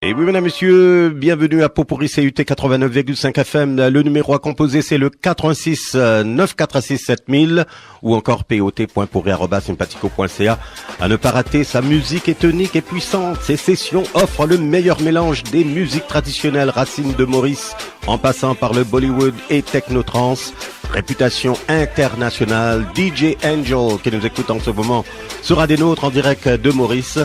Et oui, mesdames, messieurs, bienvenue à Popurrí CUT 89,5 FM. Le numéro à composer, c'est le 86 946 7000 ou encore pot.pourri@sympathico.ca. À ne pas rater, sa musique est tonique et puissante. Ses sessions offrent le meilleur mélange des musiques traditionnelles racines de Maurice, en passant par le Bollywood et technotrance. Réputation internationale, DJ Angel, qui nous écoute en ce moment, sera des nôtres en direct de Maurice.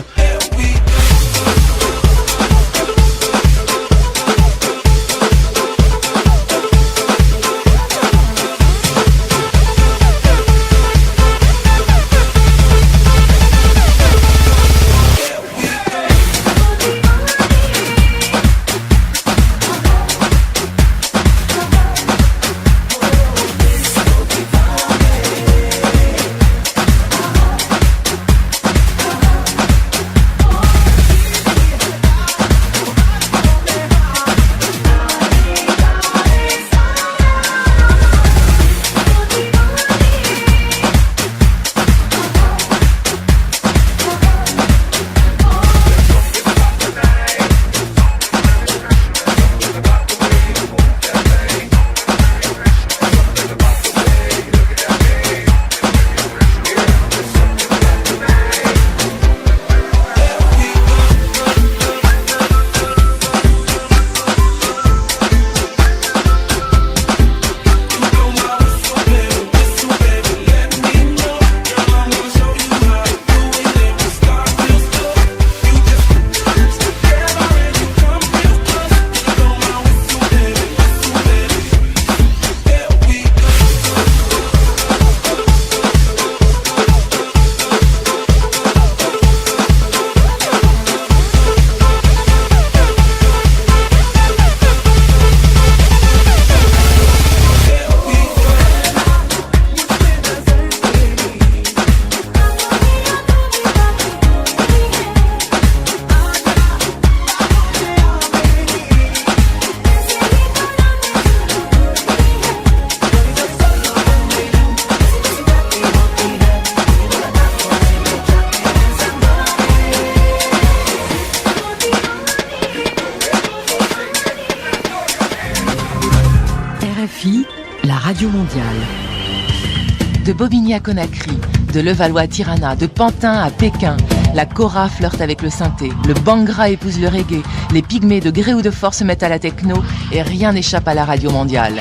De Bobigny à Conakry, de Levallois à Tirana, de Pantin à Pékin, la kora flirte avec le synthé, le bangra épouse le reggae, les pygmées de gré ou de force se mettent à la techno et rien n'échappe à la radio mondiale.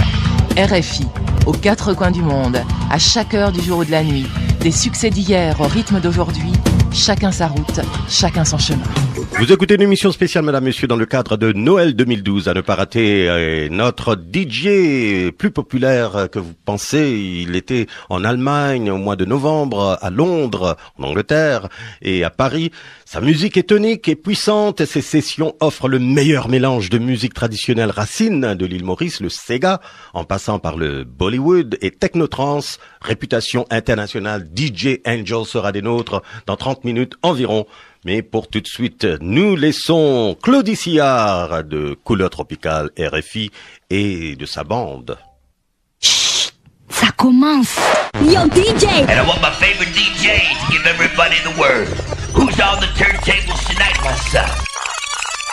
RFI, aux quatre coins du monde, à chaque heure du jour ou de la nuit, des succès d'hier au rythme d'aujourd'hui, chacun sa route, chacun son chemin. Vous écoutez une émission spéciale, mesdames, messieurs, dans le cadre de Noël 2012. À ne pas rater notre DJ plus populaire que vous pensez. Il était en Allemagne au mois de novembre, à Londres, en Angleterre et à Paris. Sa musique est tonique et puissante et ses sessions offrent le meilleur mélange de musique traditionnelle racine de l'île Maurice, le Sega, en passant par le Bollywood et technotrance. Réputation internationale, DJ Angel sera des nôtres dans 30 minutes environ. Mais pour tout de suite, nous laissons Claudie Sillard de Couleur Tropicale RFI et de sa bande. Chut, ça commence. Yo DJ! And I want my favorite DJ to give everybody the word. Who's on the turntables tonight, my son?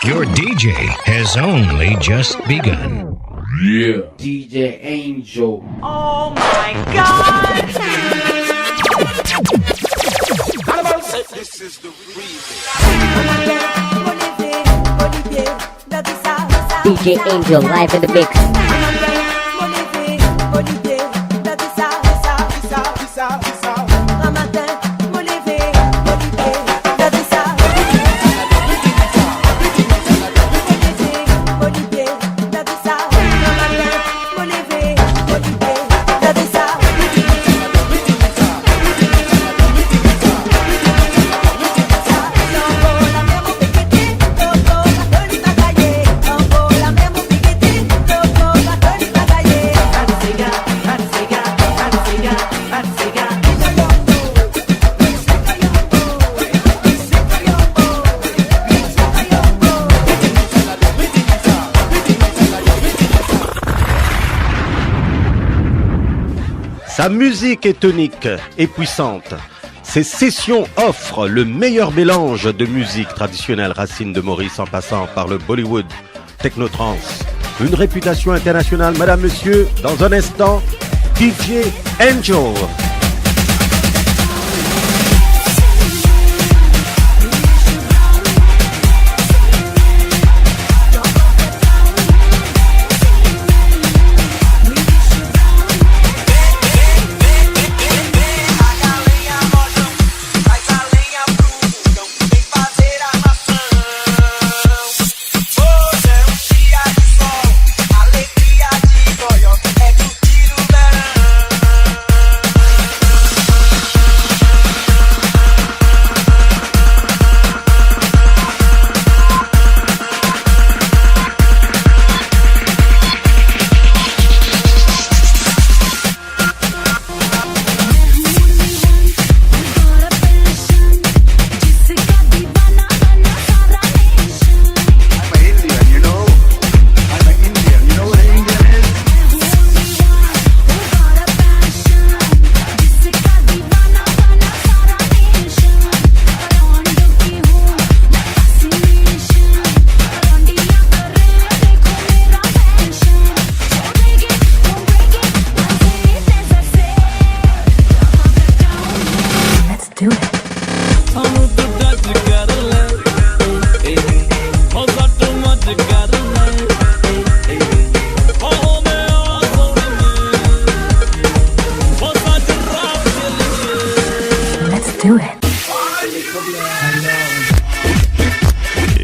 Your DJ has only just begun. Yeah. DJ Angel. Oh my God! This is the DJ Angel live in the mix. Sa musique est tonique et puissante. Ces sessions offrent le meilleur mélange de musique traditionnelle racine de Maurice en passant par le Bollywood, techno-trance. Une réputation internationale, madame, monsieur, dans un instant, DJ Angel.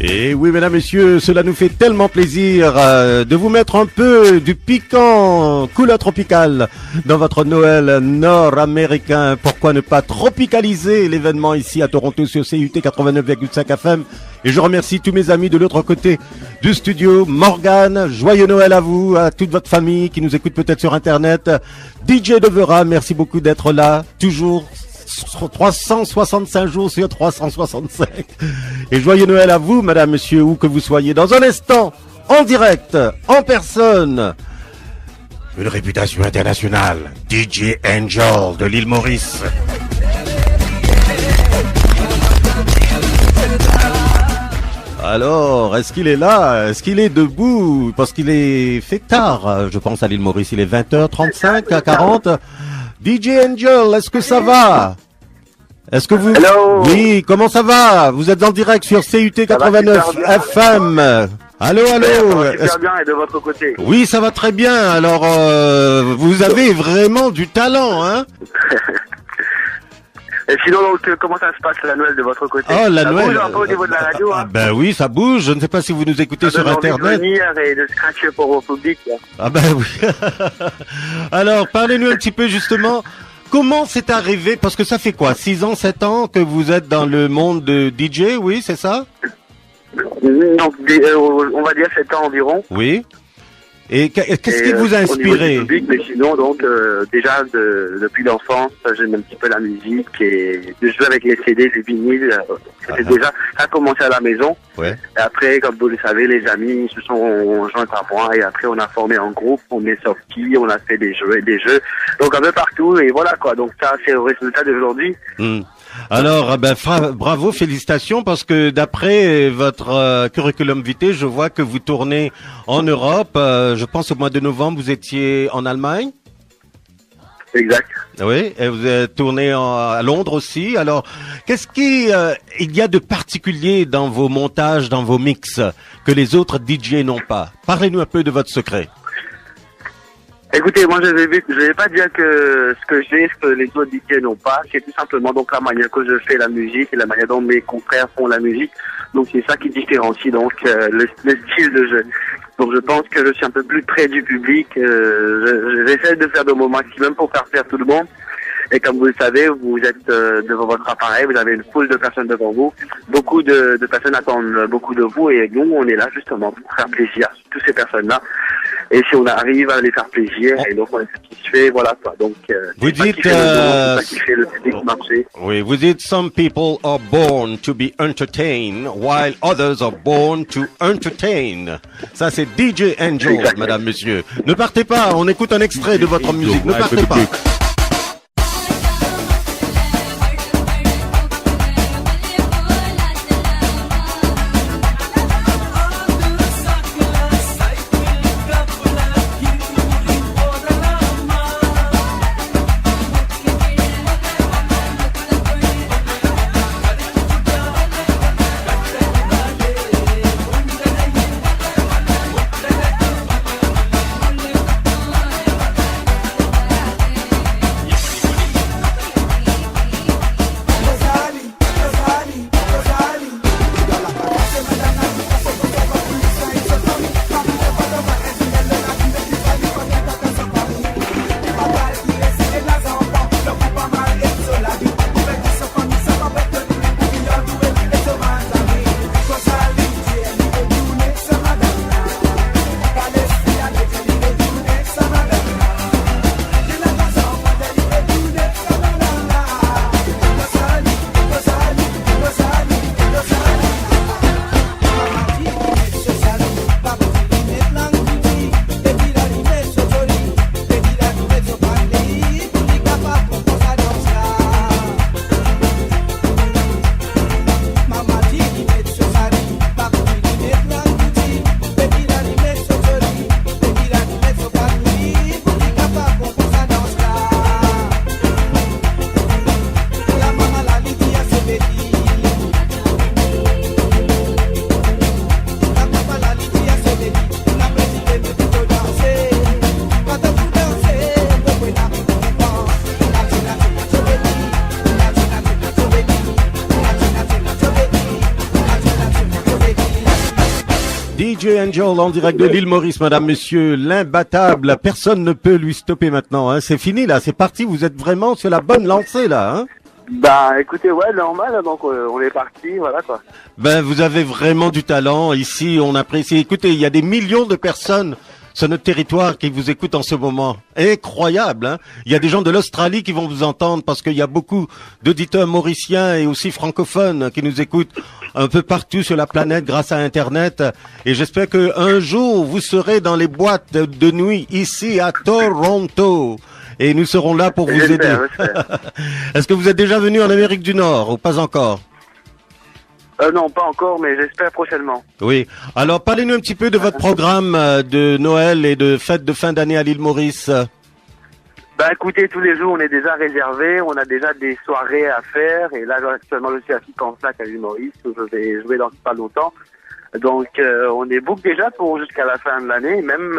Et oui, mesdames, messieurs, cela nous fait tellement plaisir de vous mettre un peu du piquant couleur tropicale dans votre Noël nord-américain. Pourquoi ne pas tropicaliser l'événement ici à Toronto sur CUT 89,5 FM. Et je remercie tous mes amis de l'autre côté du studio. Morgane, joyeux Noël à vous, à toute votre famille qui nous écoute peut-être sur Internet. DJ Devera, merci beaucoup d'être là, toujours 365 jours sur 365. Et joyeux Noël à vous, madame, monsieur, où que vous soyez. Dans un instant, en direct, en personne, une réputation internationale, DJ Angel de l'île Maurice. Alors, est-ce qu'il est là? Est-ce qu'il est debout? Parce qu'il est fait tard, je pense, à l'île Maurice. Il est 20h35 à 40. DJ Angel, est-ce que ça va? Est-ce que vous... Hello. Oui, comment ça va? Vous êtes en direct sur CUT 89 FM. Allô, allô. Ça va super bien, et de votre côté? Oui, ça va très bien. Alors, vous avez vraiment du talent, hein? Et sinon, donc, comment ça se passe la Noël de votre côté? Oh, la ça Noël. Bouge un peu au niveau de la radio, hein? Ben oui, ça bouge. Je ne sais pas si vous nous écoutez sur Internet. De venir et de scratcher pour vos publics. Là. Ah ben oui. Alors, parlez-nous un petit peu justement. Comment c'est arrivé? Parce que ça fait quoi? 6 ans, 7 ans que vous êtes dans le monde de DJ, oui, c'est ça? Donc, on va dire 7 ans environ. Oui. Et qu'est-ce qui vous a inspiré? Au niveau du public, mais sinon, donc, déjà, depuis l'enfance, j'aime un petit peu la musique et de jouer avec les CD, les vinyles. C'était déjà, ça a commencé à la maison. Ouais. Et après, comme vous le savez, les amis se sont joints à moi et après, on a formé un groupe, on est sortis, on a fait des jeux. Donc, un peu partout et voilà, quoi. Donc, ça, c'est le résultat d'aujourd'hui. Alors, ben, bravo, félicitations, parce que d'après votre curriculum vitae, je vois que vous tournez en Europe. Je pense au mois de novembre, vous étiez en Allemagne. Exact. Oui, et vous êtes tourné à Londres aussi. Alors, qu'est-ce qui il y a de particulier dans vos montages, dans vos mix, que les autres DJ n'ont pas? Parlez-nous un peu de votre secret. Écoutez, moi je vais pas dire que ce que j'ai, ce que les autres DJ n'ont pas, c'est tout simplement donc la manière que je fais la musique et la manière dont mes confrères font la musique. Donc c'est ça qui différencie donc le style de jeu. Donc je pense que je suis un peu plus près du public. J'essaie de faire de mon maximum pour faire plaisir tout le monde. Et comme vous le savez, vous êtes devant votre appareil, vous avez une foule de personnes devant vous. Beaucoup de personnes attendent beaucoup de vous et nous, on est là justement pour faire plaisir à toutes ces personnes-là. Et si on arrive à les faire plaisir, et donc on est satisfait, voilà quoi. Donc, vous dites, c'est ça qui fait le public marcher. Oui, vous dites, some people are born to be entertained, while others are born to entertain. Ça, c'est DJ Angel, exactement. Madame, monsieur. Ne partez pas, on écoute un extrait de votre musique. Ne partez pas. DJ Angel en direct de l'île Maurice, madame, monsieur, l'imbattable. Personne ne peut lui stopper maintenant, hein. C'est fini, là, c'est parti. Vous êtes vraiment sur la bonne lancée, là, hein. Bah, écoutez, ouais, normal, donc on est parti, voilà, quoi. Ben, vous avez vraiment du talent. Ici, on apprécie. Écoutez, il y a des millions de personnes sur notre territoire qui vous écoutent en ce moment. Incroyable, hein. Il y a des gens de l'Australie qui vont vous entendre parce qu'il y a beaucoup d'auditeurs mauriciens et aussi francophones qui nous écoutent un peu partout sur la planète grâce à Internet. Et j'espère que un jour, vous serez dans les boîtes de nuit ici à Toronto. Et nous serons là pour vous aider. Est-ce que vous êtes déjà venu en Amérique du Nord ou pas encore? Non, pas encore, mais j'espère prochainement. Oui. Alors, parlez-nous un petit peu de votre programme de Noël et de fête de fin d'année à l'île Maurice. Bah, écoutez, tous les jours, on est déjà réservé, on a déjà des soirées à faire, et là, actuellement, je suis à Ficansac à l'île Maurice, où je vais jouer dans pas longtemps. Donc, on est book déjà pour jusqu'à la fin de l'année, même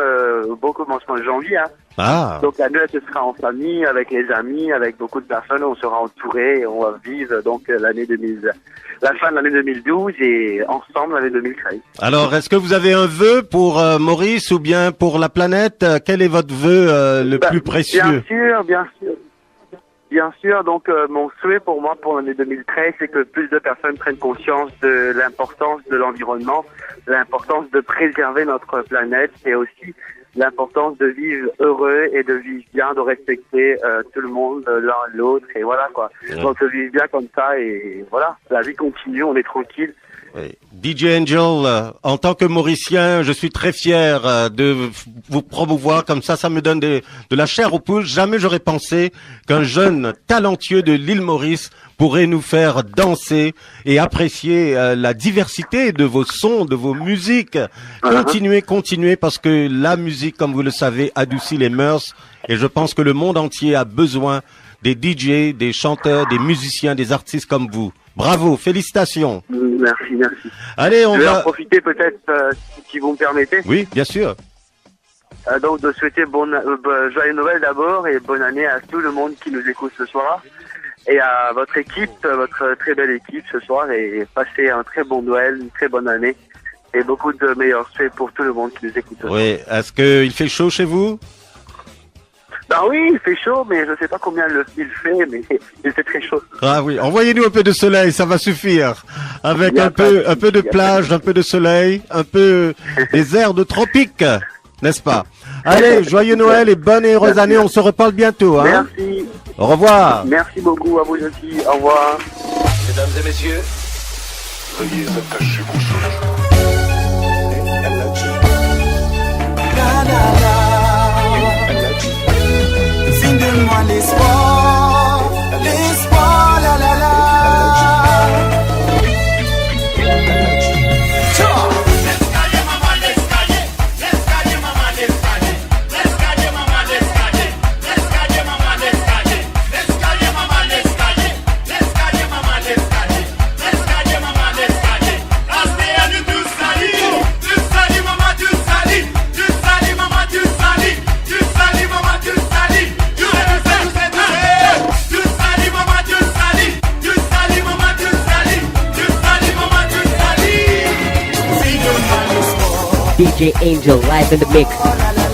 bon commencement de janvier, hein. Ah. Donc, la Noël, ce sera en famille, avec les amis, avec beaucoup de personnes, on sera entourés, et on va vivre, donc, la fin de l'année 2012 et ensemble l'année 2013. Alors, est-ce que vous avez un vœu pour Maurice ou bien pour la planète? Quel est votre vœu le plus précieux? Bien sûr. Donc, mon souhait pour moi pour l'année 2013, c'est que plus de personnes prennent conscience de l'importance de l'environnement, l'importance de préserver notre planète et aussi l'importance de vivre heureux et de vivre bien, de respecter tout le monde, l'un l'autre, et voilà quoi. Ouais. Donc de vivre bien comme ça, et voilà, la vie continue, on est tranquille. Oui. DJ Angel, en tant que Mauricien, je suis très fier de vous promouvoir comme ça me donne de la chair aux poules. Jamais j'aurais pensé qu'un jeune talentueux de l'île Maurice pourrait nous faire danser et apprécier la diversité de vos sons, de vos musiques. Continuez, parce que la musique, comme vous le savez, adoucit les mœurs, et je pense que le monde entier a besoin des DJ, des chanteurs, des musiciens, des artistes comme vous. Bravo, félicitations. Merci. Allez, on va... Je vais en profiter peut-être, si vous me permettez. Oui, bien sûr. Donc de souhaiter joyeux Noël d'abord et bonne année à tout le monde qui nous écoute ce soir. Et à votre équipe, votre très belle équipe ce soir, et passez un très bon Noël, une très bonne année et beaucoup de meilleurs souhaits pour tout le monde qui nous écoute ce soir. Oui, est-ce qu'il fait chaud chez vous? Ben oui, il fait chaud, mais je sais pas combien il fait, mais il fait très chaud. Ah oui, envoyez-nous un peu de soleil, ça va suffire. Avec un peu de plage, un peu de soleil, un peu des airs de tropique, n'est-ce pas? Allez, joyeux Noël et bonne et heureuse année, on se reparle bientôt, hein. Merci. Au revoir. Merci beaucoup à vous aussi, au revoir. Mesdames et messieurs, veuillez attacher vos choses. Donne-moi l'espoir, la la la. DJ Angel live in the mix.